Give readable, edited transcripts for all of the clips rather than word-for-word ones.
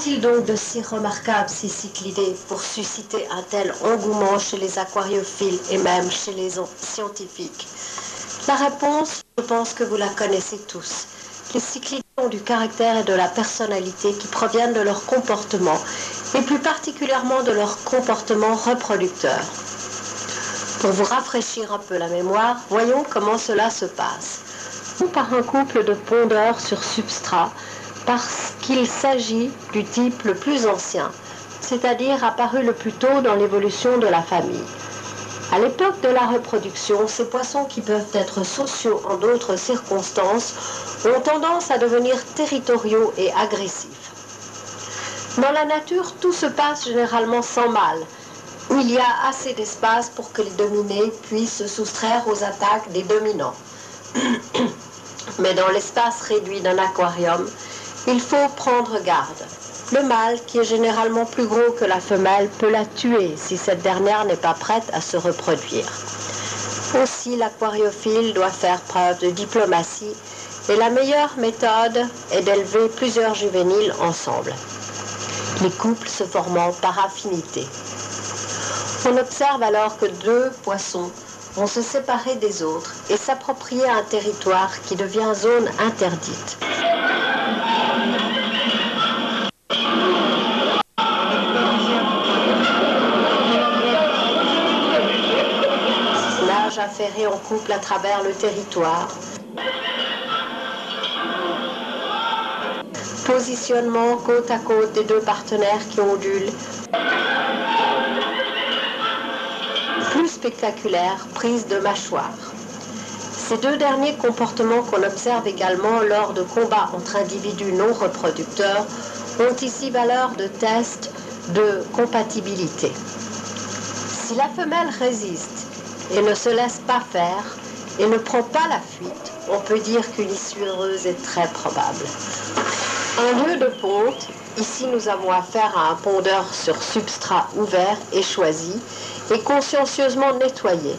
Qu'ont-ils donc de si remarquable ces cyclidés pour susciter un tel engouement chez les aquariophiles et même chez les scientifiques? La réponse, je pense que vous la connaissez tous. Les cyclidés ont du caractère et de la personnalité qui proviennent de leur comportement, et plus particulièrement de leur comportement reproducteur. Pour vous rafraîchir un peu la mémoire, voyons comment cela se passe. Par un couple de pondeurs sur substrat, parce qu'il s'agit du type le plus ancien, c'est-à-dire apparu le plus tôt dans l'évolution de la famille. À l'époque de la reproduction, ces poissons qui peuvent être sociaux en d'autres circonstances ont tendance à devenir territoriaux et agressifs. Dans la nature, tout se passe généralement sans mal, où il y a assez d'espace pour que les dominés puissent se soustraire aux attaques des dominants. Mais dans l'espace réduit d'un aquarium, il faut prendre garde. Le mâle, qui est généralement plus gros que la femelle, peut la tuer si cette dernière n'est pas prête à se reproduire. Aussi, l'aquariophile doit faire preuve de diplomatie et la meilleure méthode est d'élever plusieurs juvéniles ensemble, les couples se formant par affinité. On observe alors que deux poissons vont se séparer des autres et s'approprier un territoire qui devient zone interdite. Nage affairé en couple à travers le territoire. Positionnement côte à côte des deux partenaires qui ondulent. Plus spectaculaire, prise de mâchoire. Ces deux derniers comportements qu'on observe également lors de combats entre individus non reproducteurs ont ici valeur de test de compatibilité. Si la femelle résiste et ne se laisse pas faire et ne prend pas la fuite, on peut dire qu'une issue heureuse est très probable. En lieu de ponte, ici nous avons affaire à un pondeur sur substrat ouvert et choisi et consciencieusement nettoyé.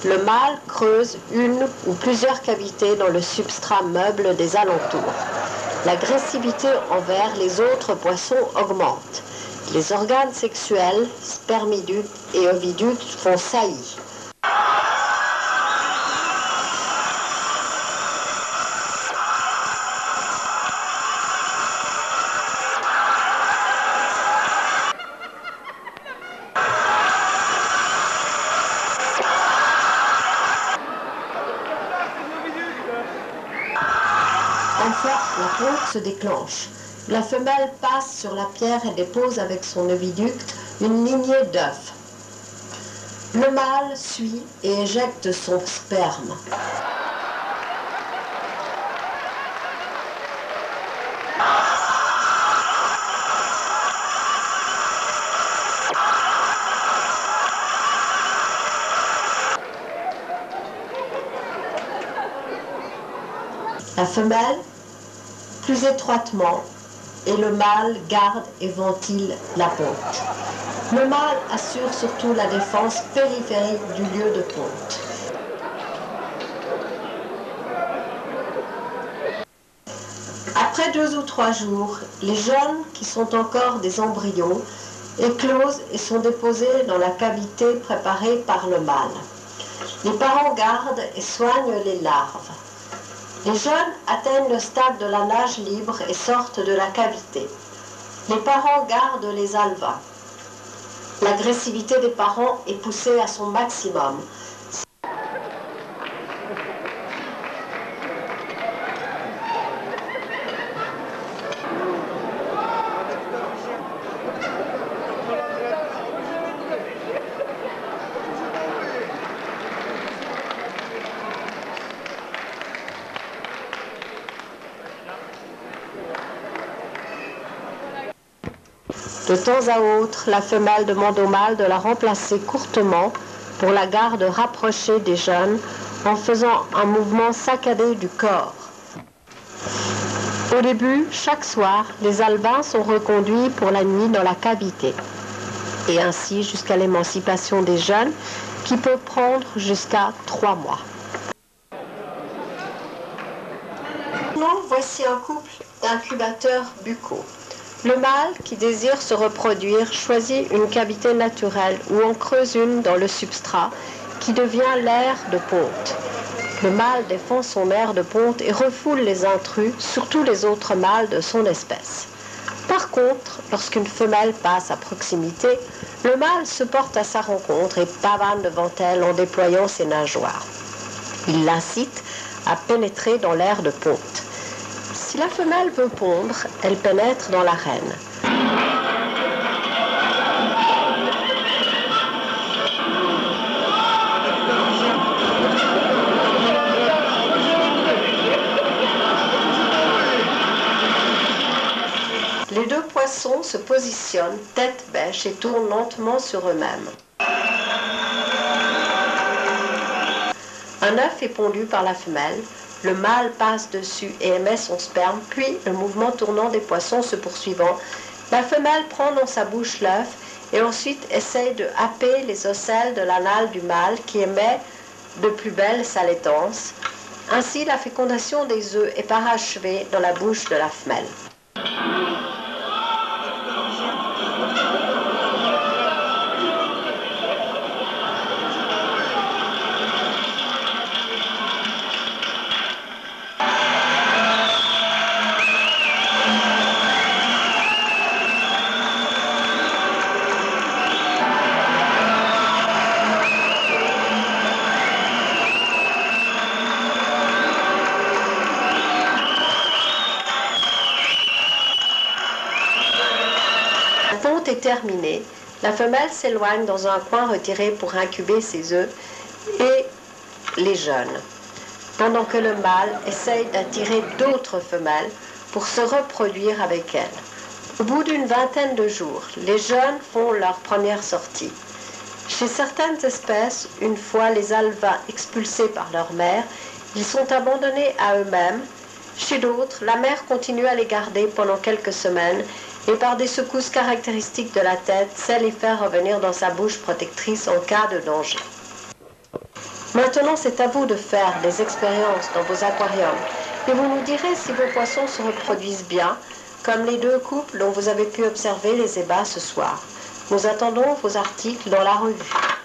Le mâle creuse une ou plusieurs cavités dans le substrat meuble des alentours. L'agressivité envers les autres poissons augmente. Les organes sexuels, spermiducs et oviducs font saillie. Enfin, la ponte se déclenche. La femelle passe sur la pierre et dépose avec son oviducte une lignée d'œufs. Le mâle suit et éjecte son sperme. La femelle, plus étroitement, et le mâle garde et ventile la ponte. Le mâle assure surtout la défense périphérique du lieu de ponte. Après 2 ou 3 jours, les jeunes, qui sont encore des embryons, éclosent et sont déposés dans la cavité préparée par le mâle. Les parents gardent et soignent les larves. Les jeunes atteignent le stade de la nage libre et sortent de la cavité. Les parents gardent les alevins. L'agressivité des parents est poussée à son maximum. De temps à autre, la femelle demande au mâle de la remplacer courtement pour la garde rapprochée des jeunes en faisant un mouvement saccadé du corps. Au début, chaque soir, les alevins sont reconduits pour la nuit dans la cavité, et ainsi jusqu'à l'émancipation des jeunes qui peut prendre jusqu'à 3 mois. Maintenant, voici un couple d'incubateurs buccaux. Le mâle qui désire se reproduire choisit une cavité naturelle ou en creuse une dans le substrat qui devient l'aire de ponte. Le mâle défend son aire de ponte et refoule les intrus, surtout les autres mâles de son espèce. Par contre, lorsqu'une femelle passe à proximité, le mâle se porte à sa rencontre et pavane devant elle en déployant ses nageoires. Il l'incite à pénétrer dans l'aire de ponte. Si la femelle veut pondre, elle pénètre dans l'arène. Les deux poissons se positionnent tête bêche et tournent lentement sur eux-mêmes. Un œuf est pondu par la femelle, le mâle passe dessus et émet son sperme, puis, le mouvement tournant des poissons se poursuivant, la femelle prend dans sa bouche l'œuf et ensuite essaye de happer les ocelles de l'anal du mâle qui émet de plus belle sa laitance. Ainsi, la fécondation des œufs est parachevée dans la bouche de la femelle. La ponte est terminée, la femelle s'éloigne dans un coin retiré pour incuber ses œufs et les jeunes, pendant que le mâle essaye d'attirer d'autres femelles pour se reproduire avec elles. Au bout d'une vingtaine de jours, les jeunes font leur première sortie. Chez certaines espèces, une fois les alevins expulsés par leur mère, ils sont abandonnés à eux-mêmes. Chez d'autres, la mère continue à les garder pendant quelques semaines et par des secousses caractéristiques de la tête, sait les faire revenir dans sa bouche protectrice en cas de danger. Maintenant, c'est à vous de faire des expériences dans vos aquariums et vous nous direz si vos poissons se reproduisent bien, comme les deux couples dont vous avez pu observer les ébats ce soir. Nous attendons vos articles dans la revue.